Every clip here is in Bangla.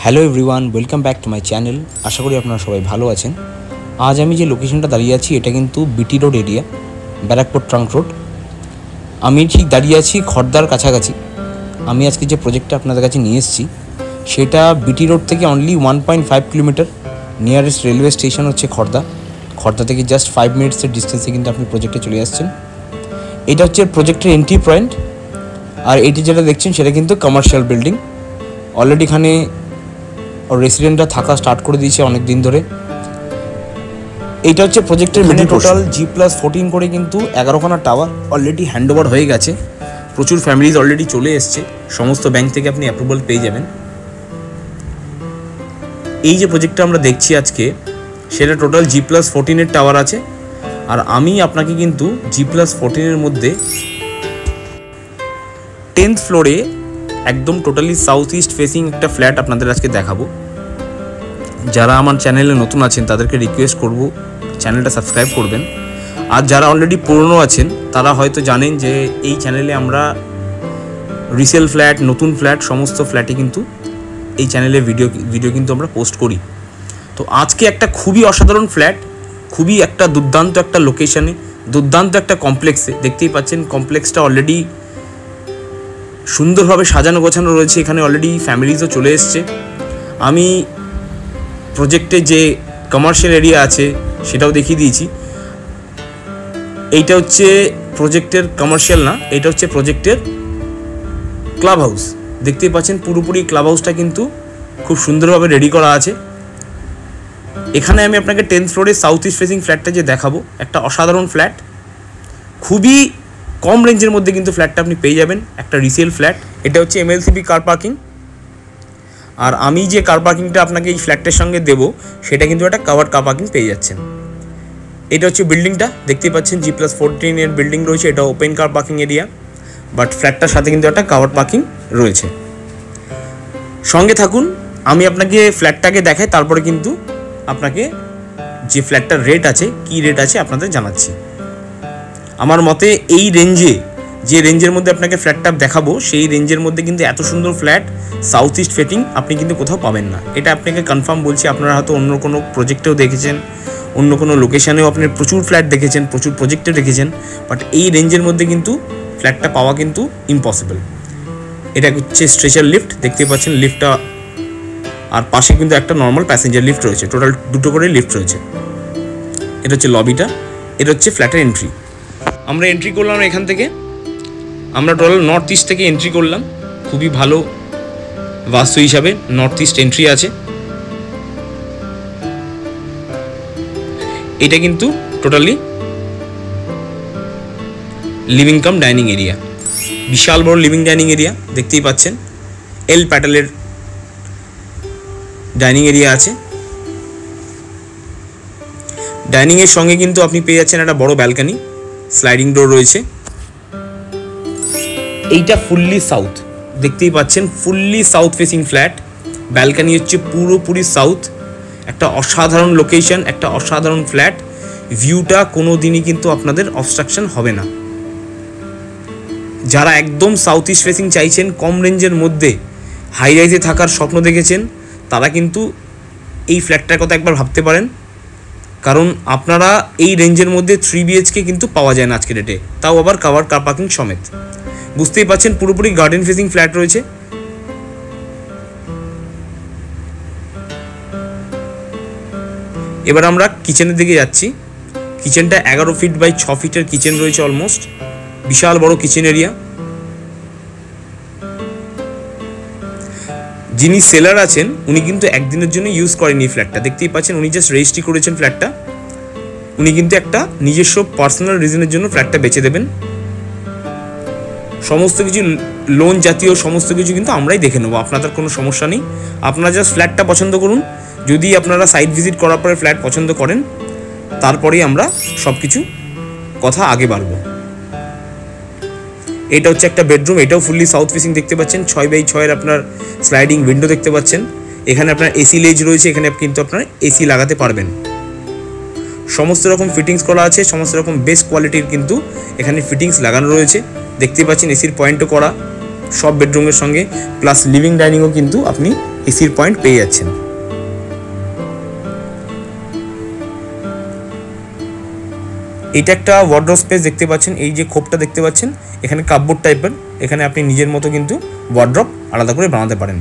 Hello everyone, welcome back to my channel. আশা করি আপনারা সবাই ভালো আছেন। আজ আমি যে লোকেশনটা দাঁড়িয়ে আছি এটা কিন্তু BT road area, Barrackpore trunk road. আমি ঠিক দাঁড়িয়ে আছি খড়দার কাছাকাছি। আমি আজকে যে প্রজেক্টটা আপনাদের কাছে নিয়ে এসেছি সেটা বিটি রোড থেকে only 1.5 kilometre. Nearest railway station হচ্ছে খড়দা থেকে জাস্ট 5 মিনিটসের ডিস্টেন্সে কিন্তু আপনি প্রজেক্টে চলে আসছেন। এটা হচ্ছে প্রজেক্টের এন্ট্রি পয়েন্ট। আর এটি যেটা দেখছেন সেটা কিন্তু কমার্শিয়াল বিল্ডিং। অলরেডি এখানে রেসিডেন্টরা থাকা স্টার্ট করে দিয়েছে অনেক দিন ধরে। এইটা হচ্ছে প্রজেক্টের মিডল। টোটাল G+14 করে কিন্তু 11খানা টাওয়ার অলরেডি হ্যান্ডওভার হয়ে গেছে। প্রচুর ফ্যামিলিজ অলরেডি চলে এসছে। সমস্ত ব্যাংক থেকে আপনি অ্যাপ্রুভাল পেয়ে যাবেন। এই যে প্রজেক্টটা আমরা দেখছি আজকে সেটা টোটাল G+14 এর টাওয়ার আছে। আর আমি আপনাকে কিন্তু G+14 এর মধ্যে 10th ফ্লোরে একদম টোটালি সাউথ ইস্ট ফেসিং একটা ফ্ল্যাট আপনাদের আজকে দেখাবো। যারা আমার চ্যানেলে নতুন আছেন তাদেরকে রিকোয়েস্ট করব চ্যানেলটা সাবস্ক্রাইব করবেন। আর যারা অলরেডি পুরনো আছেন তারা হয়তো জানেন যে এই চ্যানেলে আমরা রিসেল ফ্ল্যাট, নতুন ফ্ল্যাট, সমস্ত ফ্ল্যাটে কিন্তু এই চ্যানেলে ভিডিও কিন্তু আমরা পোস্ট করি। তো আজকে একটা খুবই অসাধারণ ফ্ল্যাট, খুবই একটা দুর্দান্ত একটা লোকেশনে, দুর্দান্ত একটা কমপ্লেক্সে। দেখতেই পাচ্ছেন কমপ্লেক্সটা অলরেডি সুন্দরভাবে সাজানো গোছানো রয়েছে। এখানে অলরেডি ফ্যামিলিজও চলে এসছে। আমি প্রজেক্টে যে কমার্শিয়াল এরিয়া আছে সেটাও দেখিয়ে দিয়েছি। এইটা হচ্ছে প্রজেক্টের কমার্শিয়াল না, এটা হচ্ছে প্রজেক্টের ক্লাব হাউস। দেখতেই পাচ্ছেন পুরোপুরি ক্লাব হাউসটা কিন্তু খুব সুন্দরভাবে রেডি করা আছে। এখানে আমি আপনাকে 10th ফ্লোরে সাউথ ইস্ট ফেসিং ফ্ল্যাটটা যে দেখাবো, একটা অসাধারণ ফ্ল্যাট। খুবই কম রেঞ্জের মধ্যে কিন্তু ফ্ল্যাটটা আপনি পেয়ে যাবেন, একটা রিসেল ফ্ল্যাট। এটা হচ্ছে MLCB কার পার্কিং। আর আমি যে কার পার্কিংটা আপনাকে এই ফ্ল্যাটটার সঙ্গে দেবো সেটা কিন্তু একটা কাভার্ড কার পার্কিং পেয়ে যাচ্ছেন। এটা হচ্ছে বিল্ডিংটা, দেখতেই পাচ্ছেন G+14 এর বিল্ডিং রয়েছে। এটা open car parking area, but ফ্ল্যাটটার সাথে কিন্তু একটা কাভার্ড পার্কিং রয়েছে। সঙ্গে থাকুন, আমি আপনাকে ফ্ল্যাটটাকে দেখাই, তারপরে কিন্তু আপনাকে যে ফ্ল্যাটটার রেট আছে, কী রেট আছে আপনাদের জানাচ্ছি। আমার মতে এই রেঞ্জে, যে রেঞ্জের মধ্যে আপনাকে ফ্ল্যাটটা দেখাবো সেই রেঞ্জের মধ্যে কিন্তু এত সুন্দর ফ্ল্যাট সাউথ ইস্ট ফেটিং আপনি কিন্তু কোথাও পাবেন না। এটা আপনাকে কনফার্ম বলছি। আপনারা হয়তো অন্য কোনো প্রজেক্টেও দেখেছেন, অন্য কোনো লোকেশানেও আপনি প্রচুর ফ্ল্যাট দেখেছেন, প্রচুর প্রজেক্টে দেখেছেন, বাট এই রেঞ্জের মধ্যে কিন্তু ফ্ল্যাটটা পাওয়া কিন্তু ইম্পসিবল। এটা হচ্ছে স্ট্রেচার লিফট, দেখতে পাচ্ছেন লিফটটা। আর পাশে কিন্তু একটা নর্মাল প্যাসেঞ্জার লিফট রয়েছে, টোটাল 2টো করে লিফট রয়েছে। এটা হচ্ছে লবিটা, এটা হচ্ছে ফ্ল্যাটের এন্ট্রি। আমরা এন্ট্রি করলাম এখান থেকে। আমরা টোটাল নর্থ ইস্ট থেকে এন্ট্রি করলাম। খুবই ভালো বাস্তু হিসাবে নর্থ ইস্ট এন্ট্রি আছে। এটা কিন্তু totally living cum dining area, বিশাল বড় লিভিং ডাইনিং এরিয়া। দেখতেই পাচ্ছেন এল প্যাটেলের ডাইনিং এরিয়া আছে। ডাইনিংয়ের সঙ্গে কিন্তু আপনি পেয়ে যাচ্ছেন একটা বড় ব্যালকানি, স্লাইডিং ডোর রয়েছে। এইটা ফুললি সাউথ, দেখতেই পাচ্ছেন fully south facing flat. Balcony হচ্ছে পুরোপুরি সাউথ। একটা অসাধারণ লোকেশন, একটা অসাধারণ ফ্ল্যাট। ভিউটা কোনো দিনই কিন্তু আপনাদের অবস্ট্রাকশন হবে না। যারা একদম সাউথ ইস্ট ফেসিং চাইছেন, কম রেঞ্জের মধ্যে হাই রাইজে থাকার স্বপ্ন দেখেছেন, তারা কিন্তু এই ফ্ল্যাটটার কথা একবার ভাবতে পারেন। কারণ আপনারা এই রেঞ্জের মধ্যে 3 BHK কিন্তু পাওয়া যায় না আজকের ডেটে, তাও আবার কাভার্ড কার পার্কিং সমেত। বুঝতেই পাচ্ছেন পুরোপুরি গার্ডেন ফেসিং ফ্ল্যাট রয়েছে। এবার আমরা কিচেনের দিকে যাচ্ছি। কিচেনটা 11 ফিট বাই 6 ফিটের কিচেন রয়েছে অলমোস্ট। বিশাল বড় কিচেন এরিয়া। যিনি সেলার আছেন উনি কিন্তু একদিনের জন্য ইউজ করেনি ফ্ল্যাটটা, দেখতেই পাচ্ছেন উনি জাস্ট রেজিস্ট্রি করেছেন ফ্ল্যাটটা। উনি কিন্তু একটা নিজস্ব পার্সোনাল রিজনের জন্য ফ্ল্যাটটা বেচে দেবেন। সমস্ত কিছু লোন জাতীয় সমস্ত কিছু কিন্তু আমরাই দেখে নেবো, আপনাদের কোনো সমস্যা নেই। আপনারা জাস্ট ফ্ল্যাটটা পছন্দ করুন। যদি আপনারা সাইট ভিজিট করার পরে ফ্ল্যাট পছন্দ করেন, তারপরেই আমরা সব কিছু কথা আগে বাড়বো। এটা হচ্ছে একটা বেডরুম, এটাও ফুললি সাউথ ফেসিং। দেখতে পাচ্ছেন 6x6 এর আপনার স্লাইডিং উইন্ডো দেখতে পাচ্ছেন। এখানে আপনার এসি লেজ রয়েছে, এখানে কিন্তু আপনার এসি লাগাতে পারবেন। সমস্ত রকম ফিটিংস করা আছে, সমস্ত রকম বেস্ট কোয়ালিটির কিন্তু এখানে ফিটিংস লাগানো রয়েছে। দেখতে পাচ্ছেন এসির পয়েন্টও করা সব বেডরুমের সঙ্গে, প্লাস লিভিং ডাইনিংও কিন্তু আপনি এসির পয়েন্ট পেয়ে যাচ্ছেন। এটা একটা ওয়ার্ডরোব স্পেস দেখতে পাচ্ছেন, এই যে খোপটা দেখতে পাচ্ছেন এখানে কাপবোর্ড টাইপের, এখানে আপনি নিজের মতো কিন্তু ওয়ার্ডরোব আলাদা করে বানাতে পারেন।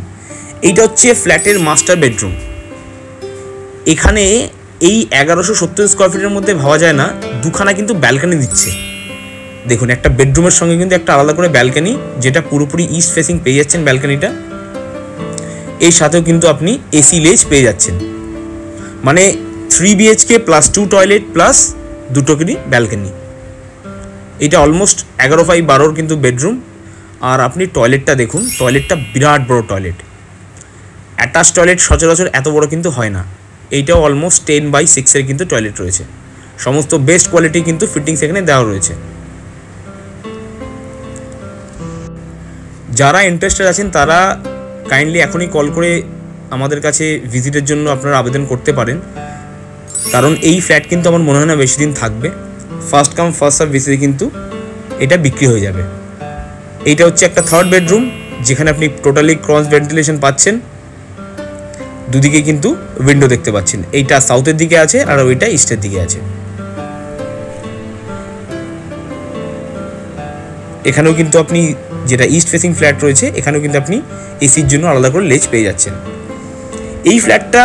এইটা হচ্ছে ফ্ল্যাটের মাস্টার বেডরুম। এখানে এই 1170 স্কোয়ার ফিটের মধ্যে ভাবা যায় না দুখানা কিন্তু ব্যালকানি দিচ্ছে। দেখুন একটা বেডরুমের সঙ্গে কিন্তু একটা আলাদা করে ব্যালকানি, যেটা পুরোপুরি ইস্ট ফেসিং পেয়ে যাচ্ছেন ব্যালকানিটা। এর সাথেও কিন্তু আপনি এসি লেজ পেয়ে যাচ্ছেন, মানে 3 BHK প্লাস 2 টয়লেট প্লাস দুটো করে ব্যালকানি। এটা অলমোস্ট 11x12 কিন্তু বেডরুম। আর আপনি টয়লেটটা দেখুন, টয়লেটটা বিরাট বড় টয়লেট। অ্যাটাচ টয়লেট সচরাচর এত বড় কিন্তু হয় না। এইটাও অলমোস্ট 10x6 কিন্তু টয়লেট রয়েছে। সমস্ত বেস্ট কোয়ালিটি কিন্তু ফিটিংস এখানে দেওয়া রয়েছে। যারা ইন্টারেস্টেড আছেন তারা কাইন্ডলি এখনই কল করে আমাদের কাছে ভিজিটের জন্য আপনারা আবেদন করতে পারেন, কারণ এই ফ্ল্যাট কিন্তু আমার মনে হয় না বেশি দিন থাকবে। ফার্স্ট কাম ফার্স্ট সার্ভ বেসিসে কিন্তু এটা বিক্রি হয়ে যাবে। এইটা হচ্ছে একটা থার্ড বেডরুম, যেখানে আপনি টোটালি ক্রস ভেন্টিলেশন পাচ্ছেন। দুদিকে কিন্তু উইন্ডো দেখতে পাচ্ছেন, এইটা সাউথের দিকে আছে আর ওইটা ইস্টের দিকে আছে। এখানেও কিন্তু আপনি যেটা ইস্ট ফেসিং ফ্ল্যাট রয়েছে, এখানেও কিন্তু আপনি এসির জন্য আলাদা করে লেজ পেয়ে যাচ্ছেন। এই ফ্ল্যাটটা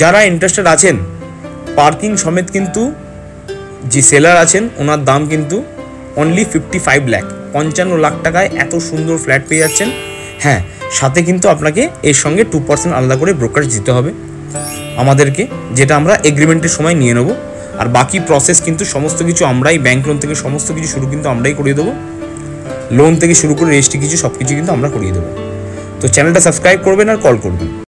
যারা ইন্টারেস্টেড আছেন, পার্কিং সমেত কিন্তু যে সেলার আছেন ওনার দাম কিন্তু অনলি 55 লাখ, 55 লাখ টাকায় এত সুন্দর ফ্ল্যাট পেয়ে যাচ্ছেন। হ্যাঁ, সাথে কিন্তু আপনাকে এর সঙ্গে 2% আলাদা করে ব্রোকারেজ দিতে হবে আমাদেরকে, যেটা আমরা এগ্রিমেন্টের সময় নিয়ে নেব। আর বাকি প্রসেস কিন্তু সমস্ত কিছু আমরাই, ব্যাংক লোন থেকে সমস্ত কিছু শুরু কিন্তু আমরাই করিয়ে দেবো। লোন থেকে শুরু করে রেজিস্ট্রি কিছু সব কিছু কিন্তু আমরা করিয়ে দেবো। তো চ্যানেলটা সাবস্ক্রাইব করবেন আর কল করবেন।